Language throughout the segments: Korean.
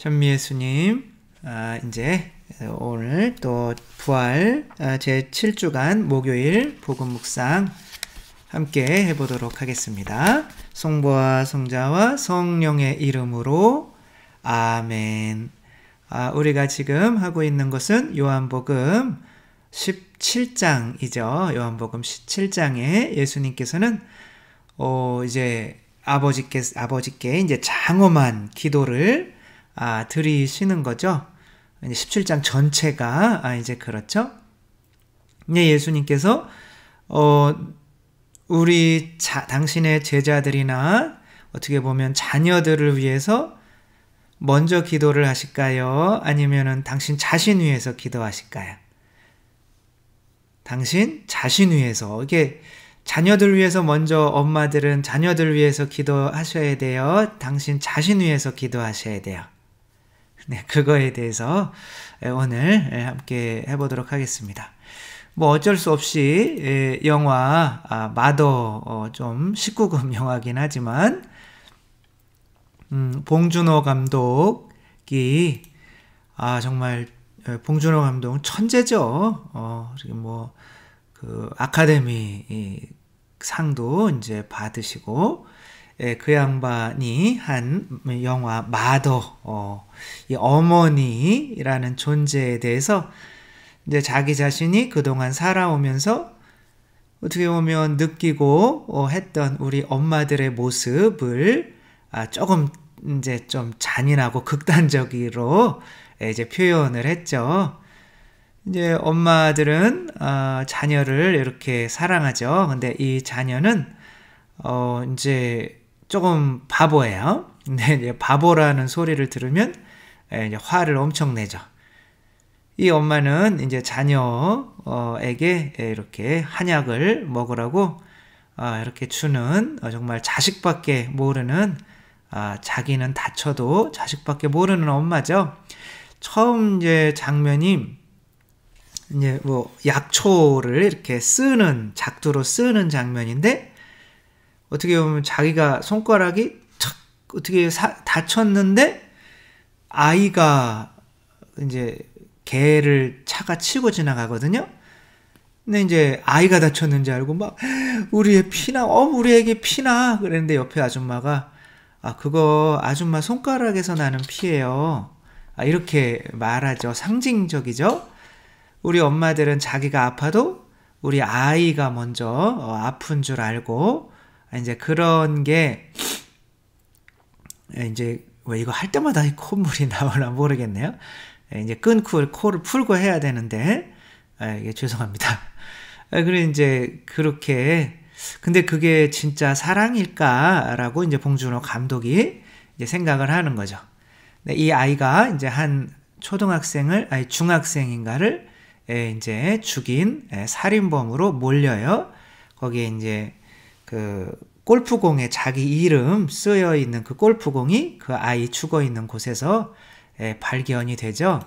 현미예수님, 이제 오늘 또 부활 제 7주간 목요일 복음 묵상 함께 해보도록 하겠습니다. 성부와 성자와 성령의 이름으로 아멘. 우리가 지금 하고 있는 것은 요한복음 17장이죠. 요한복음 17장에 예수님께서는 이제 아버지께 이제 장엄한 기도를 드리시는 거죠. 이제 17장 전체가 이제 그렇죠. 이제 예수님께서 당신의 제자들이나 어떻게 보면 자녀들을 위해서 먼저 기도를 하실까요? 아니면은 당신 자신 위해서 기도하실까요? 당신 자신 위해서. 이게 자녀들 위해서 먼저 엄마들은 자녀들 위해서 기도하셔야 돼요. 당신 자신 위해서 기도하셔야 돼요. 네, 그거에 대해서 오늘 함께 해보도록 하겠습니다. 뭐 어쩔 수 없이 영화 마더 좀 19금 영화긴 하지만 봉준호 감독이 정말 봉준호 감독은 천재죠. 뭐 그 아카데미 상도 이제 받으시고 그 양반이 한 영화 마더 이 어머니라는 존재에 대해서 이제 자기 자신이 그동안 살아오면서 어떻게 보면 느끼고 했던 우리 엄마들의 모습을 조금 이제 좀 잔인하고 극단적으로 이제 표현을 했죠. 이제 엄마들은 자녀를 이렇게 사랑하죠. 근데 이 자녀는 이제 조금 바보예요. 근데 이제 바보라는 소리를 들으면 이제 화를 엄청 내죠. 이 엄마는 이제 자녀에게 이렇게 한약을 먹으라고 이렇게 주는 정말 자식밖에 모르는 자기는 다쳐도 자식밖에 모르는 엄마죠. 처음 이제 장면이 이제 뭐 약초를 이렇게 작두로 쓰는 장면인데 어떻게 보면 자기가 손가락이 탁 어떻게 다쳤는데 아이가 이제 개를 차가 치고 지나가거든요. 근데 이제 아이가 다쳤는지 알고 막 우리 애기 피나 그랬는데 옆에 아줌마가 그거 아줌마 손가락에서 나는 피예요. 이렇게 말하죠. 상징적이죠. 우리 엄마들은 자기가 아파도 우리 아이가 먼저 아픈 줄 알고 이제 그런 게 이제 왜 이거 할 때마다 콧물이 나오나 모르겠네요. 이제 끊고 코를 풀고 해야 되는데 이게 죄송합니다. 그리고 이제 그렇게 근데 그게 진짜 사랑일까라고 이제 봉준호 감독이 이제 생각을 하는 거죠. 이 아이가 이제 한 중학생인가를 이제 죽인 살인범으로 몰려요. 거기에 이제 그 골프공에 자기 이름 쓰여 있는 그 골프공이 그 아이 죽어 있는 곳에서 발견이 되죠.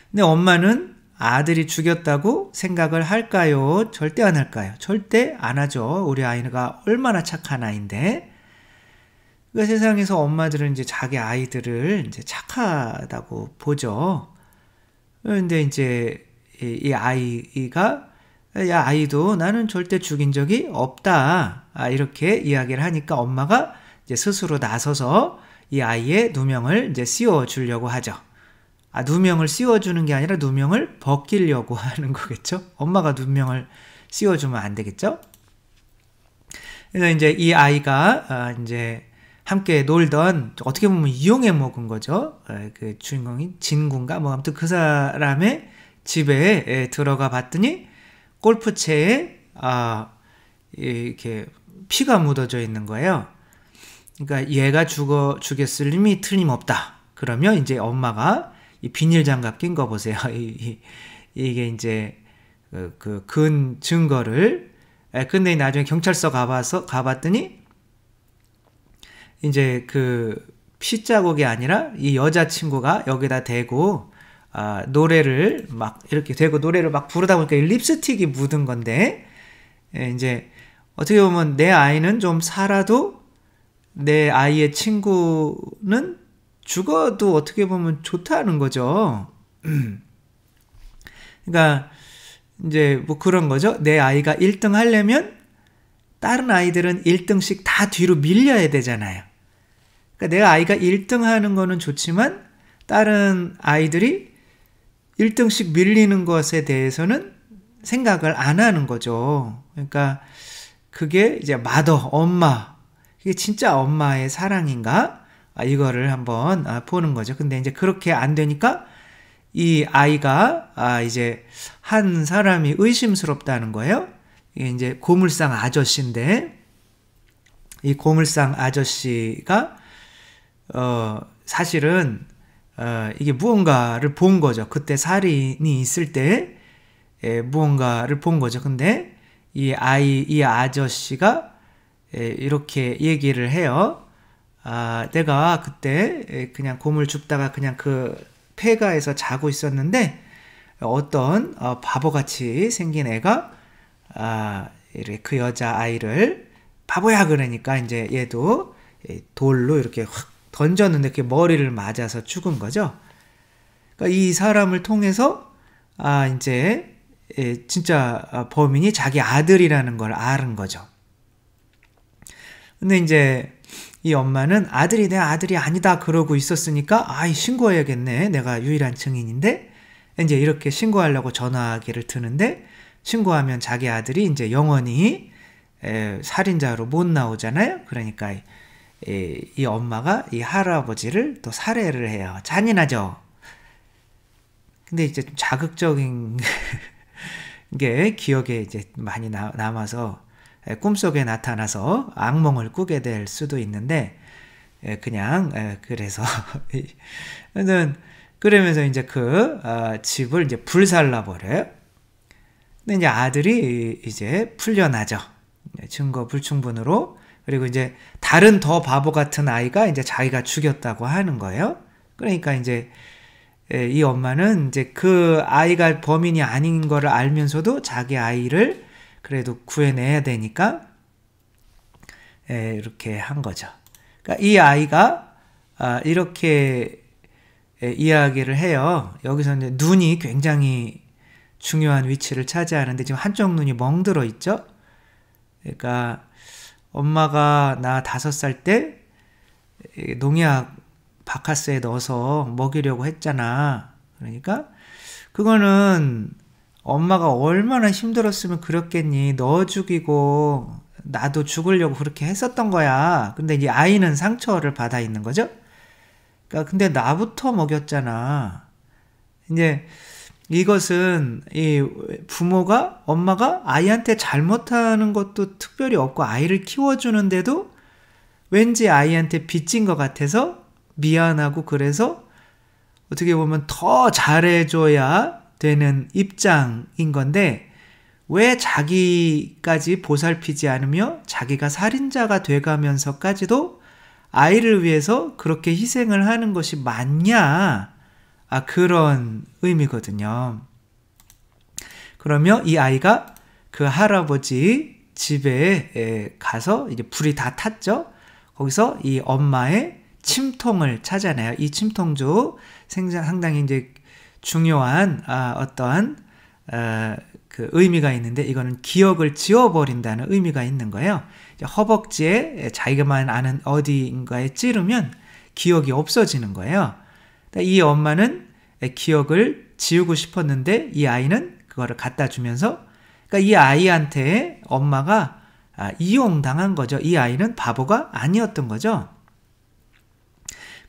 근데 엄마는 아들이 죽였다고 생각을 할까요? 절대 안 할까요? 절대 안 하죠. 우리 아이가 얼마나 착한 아이인데. 그 세상에서 엄마들은 이제 자기 아이들을 이제 착하다고 보죠. 근데 이제 이 아이가 야 아이도 나는 절대 죽인 적이 없다 이렇게 이야기를 하니까 엄마가 이제 스스로 나서서 이 아이의 누명을 이제 씌워주려고 하죠. 누명을 씌워주는 게 아니라 누명을 벗기려고 하는 거겠죠. 엄마가 누명을 씌워주면 안 되겠죠. 그래서 이제 이 아이가 이제 함께 놀던 어떻게 보면 이용해 먹은 거죠. 그 주인공이 진군가 뭐 아무튼 그 사람의 집에 들어가 봤더니 골프채에 이렇게 피가 묻어져 있는 거예요. 그러니까 얘가 죽였을 힘이 틀림없다. 그러면 이제 엄마가 이 비닐 장갑 낀 거 보세요. 이게 이제 근 증거를 근데 나중에 경찰서 가봤더니 이제 그 피자국이 아니라 이 여자친구가 여기다 대고 노래를 막 이렇게 대고 노래를 막 부르다 보니까 립스틱이 묻은 건데 이제 어떻게 보면 내 아이는 좀 살아도 내 아이의 친구는 죽어도 어떻게 보면 좋다는 거죠. 그러니까 이제 뭐 그런 거죠. 내 아이가 1등 하려면 다른 아이들은 1등씩 다 뒤로 밀려야 되잖아요. 그러니까 내 아이가 1등 하는 거는 좋지만 다른 아이들이 1등씩 밀리는 것에 대해서는 생각을 안 하는 거죠. 그러니까 그게 이제 mother, 엄마. 이게 진짜 엄마의 사랑인가? 이거를 한번 보는 거죠. 근데 이제 그렇게 안 되니까 이 아이가 이제 한 사람이 의심스럽다는 거예요. 이게 이제 고물상 아저씨인데 이 고물상 아저씨가 사실은 이게 무언가를 본 거죠. 그때 살인이 있을 때 무언가를 본 거죠. 근데 이 아저씨가 이렇게 얘기를 해요. 내가 그때 그냥 곰을 줍다가 그냥 그 폐가에서 자고 있었는데 어떤 바보같이 생긴 애가 이렇게 그 여자아이를 바보야 그러니까 이제 얘도 돌로 이렇게 확 던졌는데 그게 머리를 맞아서 죽은 거죠. 그러니까 이 사람을 통해서 이제 진짜 범인이 자기 아들이라는 걸 아는 거죠. 근데 이제 이 엄마는 아들이 내 아들이 아니다 그러고 있었으니까 신고해야겠네. 내가 유일한 증인인데 이제 이렇게 신고하려고 전화기를 드는데 신고하면 자기 아들이 이제 영원히 살인자로 못 나오잖아요. 그러니까 이 엄마가 이 할아버지를 또 살해를 해요. 잔인하죠. 근데 이제 좀 자극적인 게 기억에 이제 많이 남아서 꿈속에 나타나서 악몽을 꾸게 될 수도 있는데 그냥 그래서 그러면서 이제 그 집을 이제 불살라 버려요. 근데 이제 아들이 이제 풀려나죠. 증거 불충분으로. 그리고 이제 다른 더 바보 같은 아이가 이제 자기가 죽였다고 하는 거예요. 그러니까 이제 이 엄마는 이제 그 아이가 범인이 아닌 거를 알면서도 자기 아이를 그래도 구해내야 되니까 이렇게 한 거죠. 그러니까 이 아이가 이렇게 이야기를 해요. 여기서 이제 눈이 굉장히 중요한 위치를 차지하는데 지금 한쪽 눈이 멍들어 있죠. 그러니까 엄마가 나 5살 때 농약 바카스에 넣어서 먹이려고 했잖아. 그러니까 그거는 엄마가 얼마나 힘들었으면 그랬겠니. 너 죽이고 나도 죽으려고 그렇게 했었던 거야. 근데 이제 아이는 상처를 받아 있는 거죠. 그러니까 근데 나부터 먹였잖아. 이제 이것은 이 부모가 엄마가 아이한테 잘못하는 것도 특별히 없고 아이를 키워주는데도 왠지 아이한테 빚진 것 같아서 미안하고 그래서 어떻게 보면 더 잘해줘야 되는 입장인 건데 왜 자기까지 보살피지 않으며 자기가 살인자가 돼가면서까지도 아이를 위해서 그렇게 희생을 하는 것이 맞냐? 그런 의미거든요. 그러면 이 아이가 그 할아버지 집에 가서 이제 불이 다 탔죠. 거기서 이 엄마의 침통을 찾아내요. 이 침통도 상당히 이제 중요한 어떠한 그 의미가 있는데 이거는 기억을 지워버린다는 의미가 있는 거예요. 허벅지에 자기만 아는 어디인가에 찌르면 기억이 없어지는 거예요. 이 엄마는 기억을 지우고 싶었는데 이 아이는 그거를 갖다 주면서 그러니까 이 아이한테 엄마가 이용당한 거죠. 이 아이는 바보가 아니었던 거죠.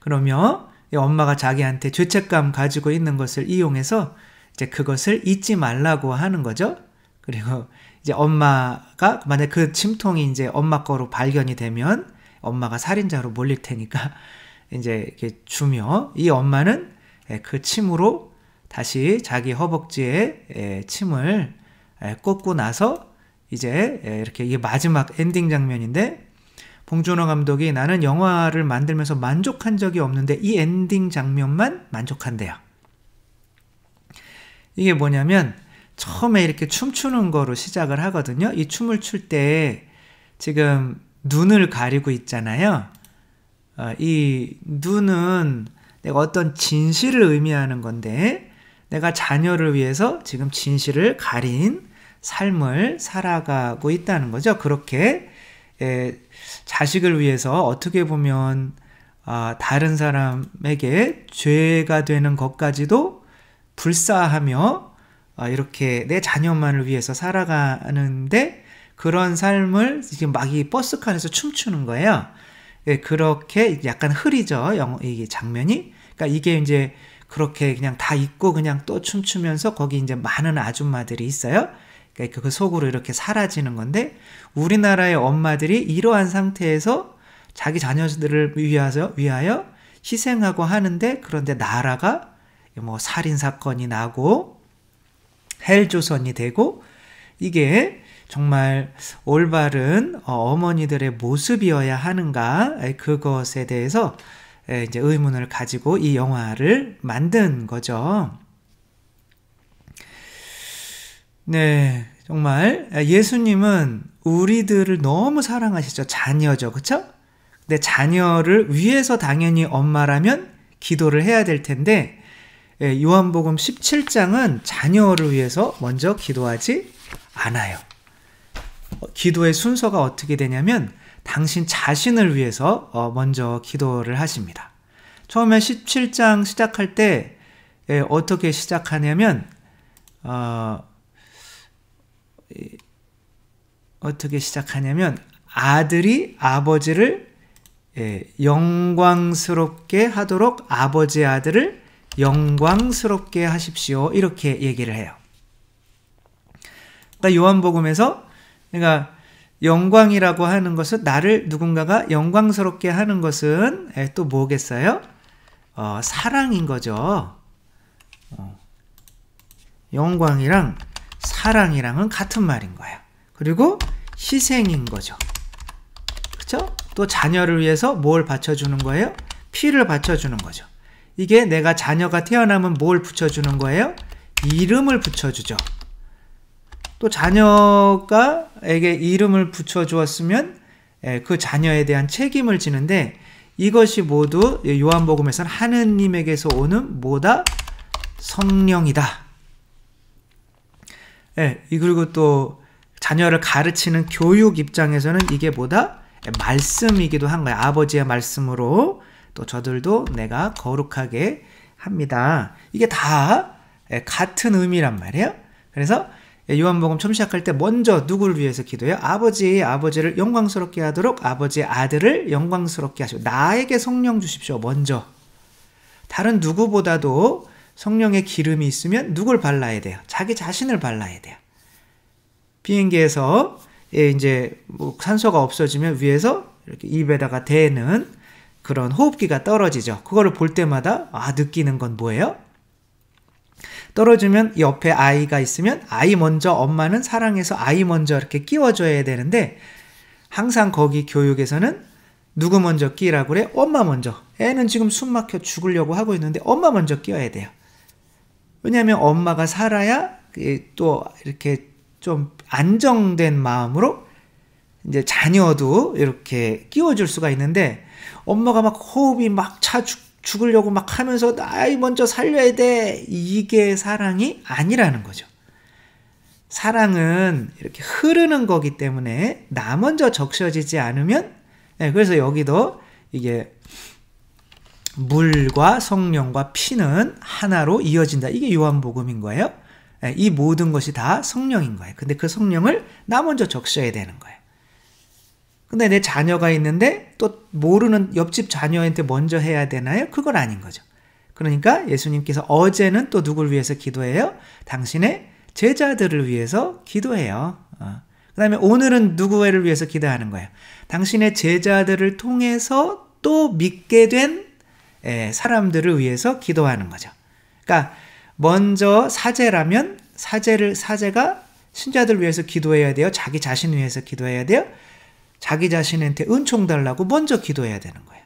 그러면 이 엄마가 자기한테 죄책감 가지고 있는 것을 이용해서 이제 그것을 잊지 말라고 하는 거죠. 그리고 이제 엄마가 만약 그 침통이 이제 엄마 거로 발견이 되면 엄마가 살인자로 몰릴 테니까 이제 이렇게 주며 이 엄마는 그 침으로 다시 자기 허벅지에 침을 꽂고 나서 이제 이렇게 이게 마지막 엔딩 장면인데 봉준호 감독이 나는 영화를 만들면서 만족한 적이 없는데 이 엔딩 장면만 만족한대요. 이게 뭐냐면 처음에 이렇게 춤추는 거로 시작을 하거든요. 이 춤을 출 때 지금 눈을 가리고 있잖아요. 이 눈은 내가 어떤 진실을 의미하는 건데 내가 자녀를 위해서 지금 진실을 가린 삶을 살아가고 있다는 거죠. 그렇게 자식을 위해서 어떻게 보면 다른 사람에게 죄가 되는 것까지도 불사하며 이렇게 내 자녀만을 위해서 살아가는데 그런 삶을 지금 막 이 버스칸에서 춤추는 거예요. 그렇게 약간 흐리죠. 이 장면이. 그러니까 이게 이제 그렇게 그냥 다 잊고 그냥 또 춤추면서 거기 이제 많은 아줌마들이 있어요. 그러니까 그 속으로 이렇게 사라지는 건데 우리나라의 엄마들이 이러한 상태에서 자기 자녀들을 위하여 희생하고 하는데 그런데 나라가 뭐 살인사건이 나고 헬조선이 되고 이게 정말 올바른 어머니들의 모습이어야 하는가 그것에 대해서 이제 의문을 가지고 이 영화를 만든 거죠. 네, 정말 예수님은 우리들을 너무 사랑하시죠. 자녀죠, 그렇죠? 근데 자녀를 위해서 당연히 엄마라면 기도를 해야 될 텐데 요한복음 17장은 자녀를 위해서 먼저 기도하지 않아요. 기도의 순서가 어떻게 되냐면 당신 자신을 위해서 먼저 기도를 하십니다. 처음에 17장 시작할 때 어떻게 시작하냐면 아들이 아버지를 영광스럽게 하도록 아버지의 아들을 영광스럽게 하십시오. 이렇게 얘기를 해요. 그러니까 요한복음에서 그러니까 영광이라고 하는 것은 나를 누군가가 영광스럽게 하는 것은 또 뭐겠어요? 사랑인 거죠. 영광이랑 사랑이랑은 같은 말인 거예요. 그리고 희생인 거죠. 그렇죠? 또 자녀를 위해서 뭘 바쳐주는 거예요? 피를 바쳐주는 거죠. 이게 내가 자녀가 태어나면 뭘 붙여주는 거예요? 이름을 붙여주죠. 또 자녀가에게 이름을 붙여주었으면 그 자녀에 대한 책임을 지는데 이것이 모두 요한복음에서는 하느님에게서 오는 뭐다? 성령이다. 그리고 또 자녀를 가르치는 교육 입장에서는 이게 뭐다? 말씀이기도 한 거야. 아버지의 말씀으로 또 저들도 내가 거룩하게 합니다. 이게 다 같은 의미란 말이에요. 그래서 요한복음 처음 시작할 때 먼저 누구를 위해서 기도해요? 아버지를 영광스럽게 하도록 아버지의 아들을 영광스럽게 하시고 나에게 성령 주십시오. 먼저. 다른 누구보다도 성령의 기름이 있으면 누굴 발라야 돼요? 자기 자신을 발라야 돼요. 비행기에서 이제 뭐 산소가 없어지면 위에서 이렇게 입에다가 대는 그런 호흡기가 떨어지죠. 그거를 볼 때마다 느끼는 건 뭐예요? 떨어지면 옆에 아이가 있으면 아이 먼저 엄마는 사랑해서 아이 먼저 이렇게 끼워줘야 되는데 항상 거기 교육에서는 누구 먼저 끼라고 그래? 엄마 먼저. 애는 지금 숨 막혀 죽으려고 하고 있는데 엄마 먼저 끼워야 돼요. 왜냐하면 엄마가 살아야 또 이렇게 좀 안정된 마음으로 이제 자녀도 이렇게 끼워줄 수가 있는데 엄마가 막 호흡이 막 차 죽으려고 막 하면서 아이 먼저 살려야 돼. 이게 사랑이 아니라는 거죠. 사랑은 이렇게 흐르는 거기 때문에 나 먼저 적셔지지 않으면 그래서 여기도 이게 물과 성령과 피는 하나로 이어진다. 이게 요한복음인 거예요. 이 모든 것이 다 성령인 거예요. 근데 그 성령을 나 먼저 적셔야 되는 거예요. 근데 내 자녀가 있는데 또 모르는 옆집 자녀한테 먼저 해야 되나요? 그건 아닌 거죠. 그러니까 예수님께서 어제는 또 누굴 위해서 기도해요? 당신의 제자들을 위해서 기도해요. 그 다음에 오늘은 누구를 위해서 기도하는 거예요? 당신의 제자들을 통해서 또 믿게 된 사람들을 위해서 기도하는 거죠. 그러니까 먼저 사제라면 사제가 신자들 위해서 기도해야 돼요? 자기 자신을 위해서 기도해야 돼요? 자기 자신한테 은총 달라고 먼저 기도해야 되는 거예요.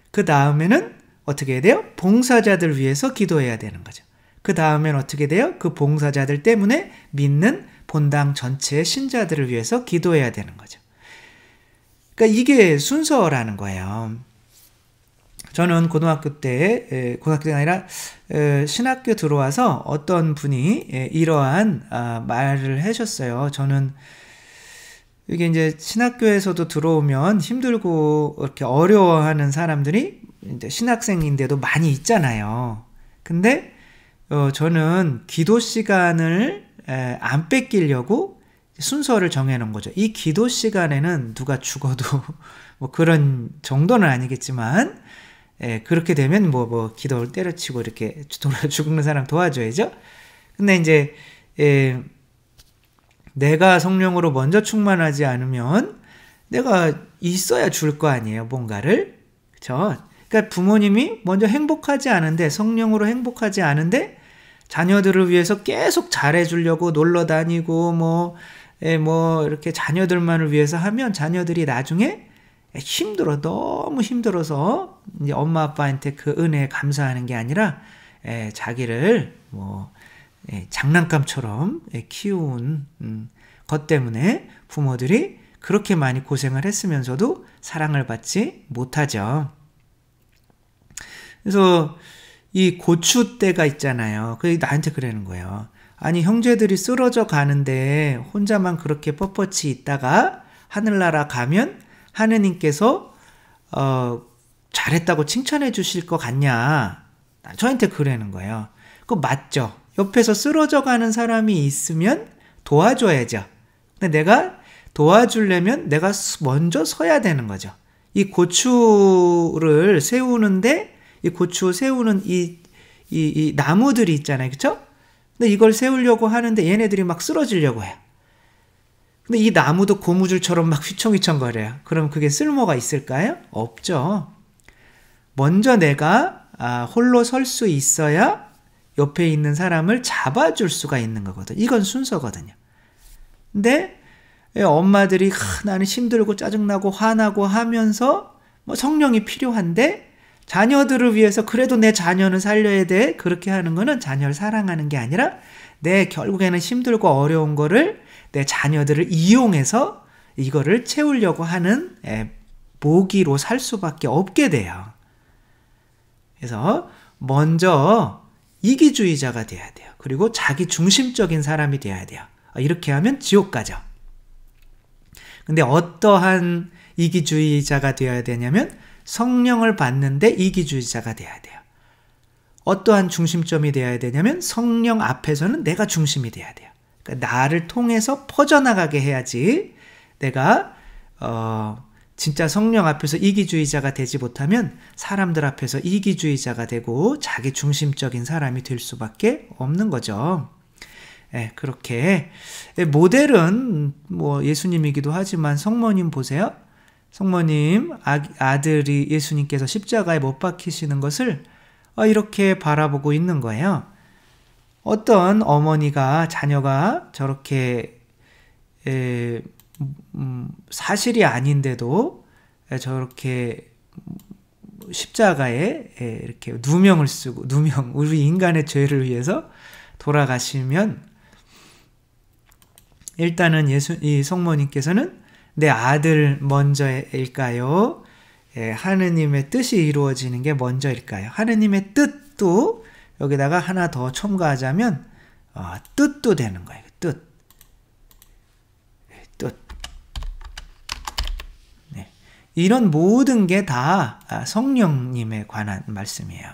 그 다음에는 어떻게 해야 돼요? 봉사자들 위해서 기도해야 되는 거죠. 그 다음에는 어떻게 돼요? 그 봉사자들 때문에 믿는 본당 전체의 신자들을 위해서 기도해야 되는 거죠. 그러니까 이게 순서라는 거예요. 저는 고등학교 때가 아니라 신학교 들어와서 어떤 분이 이러한 말을 하셨어요. 저는 이게 이제 신학교에서도 들어오면 힘들고 이렇게 어려워하는 사람들이 이제 신학생인데도 많이 있잖아요. 근데 저는 기도 시간을 안 뺏기려고 순서를 정해놓은 거죠. 이 기도 시간에는 누가 죽어도 뭐 그런 정도는 아니겠지만 그렇게 되면 뭐 기도를 때려치고 이렇게 죽는 사람 도와줘야죠. 근데 이제 내가 성령으로 먼저 충만하지 않으면 내가 있어야 줄 거 아니에요, 뭔가를. 그렇죠? 그러니까 부모님이 먼저 행복하지 않은데, 성령으로 행복하지 않은데 자녀들을 위해서 계속 잘해주려고 놀러 다니고 뭐 이렇게 자녀들만을 위해서 하면 자녀들이 나중에 힘들어, 너무 힘들어서 이제 엄마 아빠한테 그 은혜에 감사하는 게 아니라 자기를 장난감처럼 키운 것 때문에 부모들이 그렇게 많이 고생을 했으면서도 사랑을 받지 못하죠. 그래서 이 고추대가 있잖아요. 그게 나한테 그러는 거예요. 아니, 형제들이 쓰러져 가는데 혼자만 그렇게 뻣뻣이 있다가 하늘나라 가면 하느님께서 잘했다고 칭찬해 주실 것 같냐? 저한테 그러는 거예요. 그거 맞죠? 옆에서 쓰러져 가는 사람이 있으면 도와줘야죠. 근데 내가 도와주려면 내가 먼저 서야 되는 거죠. 이 고추를 세우는데, 이 고추 세우는 이 나무들이 있잖아요. 그쵸? 근데 이걸 세우려고 하는데 얘네들이 막 쓰러지려고 해요. 근데 이 나무도 고무줄처럼 막 휘청휘청거려요. 그럼 그게 쓸모가 있을까요? 없죠. 먼저 내가 홀로 설 수 있어야 옆에 있는 사람을 잡아줄 수가 있는 거거든요. 이건 순서거든요. 근데 엄마들이 나는 힘들고 짜증나고 화나고 하면서 뭐 성령이 필요한데 자녀들을 위해서 그래도 내 자녀는 살려야 돼. 그렇게 하는 거는 자녀를 사랑하는 게 아니라 결국에는 힘들고 어려운 거를 내 자녀들을 이용해서 이거를 채우려고 하는 모기로 살 수밖에 없게 돼요. 그래서 먼저 이기주의자가 돼야 돼요. 그리고 자기 중심적인 사람이 돼야 돼요. 이렇게 하면 지옥 가죠. 근데 어떠한 이기주의자가 되어야 되냐면 성령을 받는데 이기주의자가 돼야 돼요. 어떠한 중심점이 되어야 되냐면 성령 앞에서는 내가 중심이 돼야 돼요. 그러니까 나를 통해서 퍼져나가게 해야지 내가 진짜 성령 앞에서 이기주의자가 되지 못하면 사람들 앞에서 이기주의자가 되고 자기 중심적인 사람이 될 수밖에 없는 거죠. 그렇게 모델은 뭐 예수님이기도 하지만 성모님 보세요. 성모님 아들이 예수님께서 십자가에 못 박히시는 것을 이렇게 바라보고 있는 거예요. 어떤 어머니가 자녀가 저렇게 사실이 아닌데도 저렇게 십자가에 이렇게 누명을 쓰고 우리 인간의 죄를 위해서 돌아가시면 일단은 이 성모님께서는 내 아들 먼저일까요? 하느님의 뜻이 이루어지는 게 먼저일까요? 하느님의 뜻도 여기다가 하나 더 첨가하자면 뜻도 되는 거예요. 뜻. 네. 이런 모든 게 다 성령님에 관한 말씀이에요.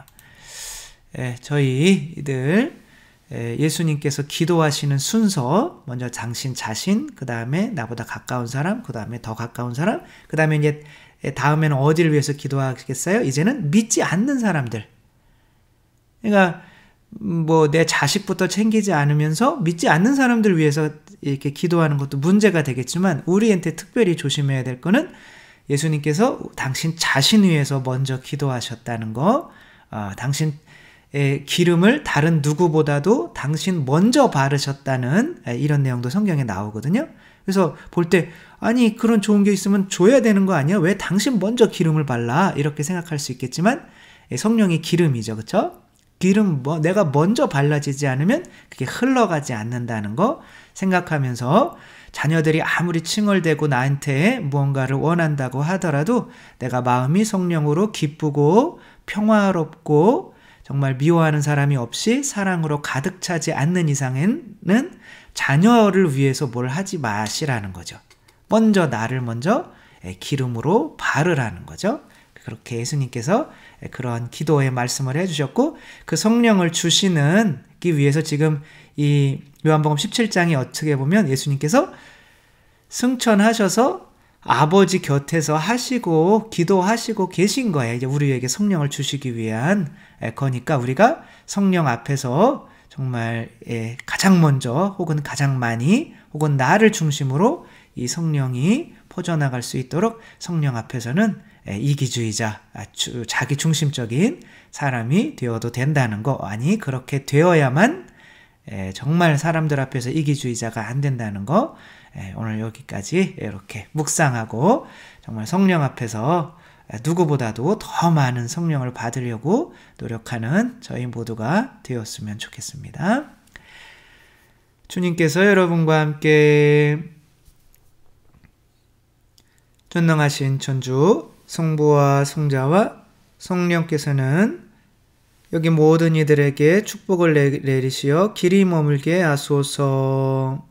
저희들 예수님께서 기도하시는 순서, 먼저 당신 자신, 그 다음에 나보다 가까운 사람, 그 다음에 더 가까운 사람, 그 다음에 이제 다음에는 어디를 위해서 기도하겠어요? 이제는 믿지 않는 사람들. 그러니까 뭐 내 자식부터 챙기지 않으면서 믿지 않는 사람들 위해서 이렇게 기도하는 것도 문제가 되겠지만 우리한테 특별히 조심해야 될 거는 예수님께서 당신 자신 위해서 먼저 기도하셨다는 거, 당신 기름을 다른 누구보다도 당신 먼저 바르셨다는 이런 내용도 성경에 나오거든요. 그래서 볼 때 아니 그런 좋은 게 있으면 줘야 되는 거 아니야? 왜 당신 먼저 기름을 발라? 이렇게 생각할 수 있겠지만 성령이 기름이죠. 그렇죠? 기름 내가 먼저 발라지지 않으면 그게 흘러가지 않는다는 거 생각하면서 자녀들이 아무리 칭얼대고 나한테 무언가를 원한다고 하더라도 내가 마음이 성령으로 기쁘고 평화롭고 정말 미워하는 사람이 없이 사랑으로 가득 차지 않는 이상에는 자녀를 위해서 뭘 하지 마시라는 거죠. 먼저 나를 먼저 기름으로 바르라는 거죠. 그렇게 예수님께서 그런 기도의 말씀을 해주셨고 그 성령을 주시기 위해서 지금 이 요한복음 17장이 어떻게 보면 예수님께서 승천하셔서 아버지 곁에서 하시고 기도하시고 계신 거예요. 이제 우리에게 성령을 주시기 위한 거니까 우리가 성령 앞에서 정말 가장 먼저 혹은 가장 많이 혹은 나를 중심으로 이 성령이 퍼져나갈 수 있도록 성령 앞에서는 이기주의자, 자기 중심적인 사람이 되어도 된다는 거. 아니 그렇게 되어야만 정말 사람들 앞에서 이기주의자가 안 된다는 거. 오늘 여기까지 이렇게 묵상하고 정말 성령 앞에서 누구보다도 더 많은 성령을 받으려고 노력하는 저희 모두가 되었으면 좋겠습니다. 주님께서 여러분과 함께 전능하신 천주 성부와 성자와 성령께서는 여기 모든 이들에게 축복을 내리시어 길이 머물게 하소서.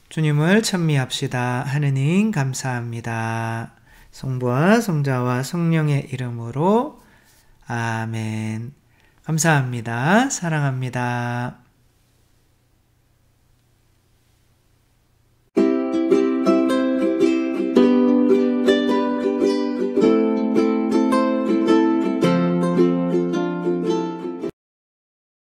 주님을 찬미합시다. 하느님 감사합니다. 성부와 성자와 성령의 이름으로 아멘. 감사합니다. 사랑합니다.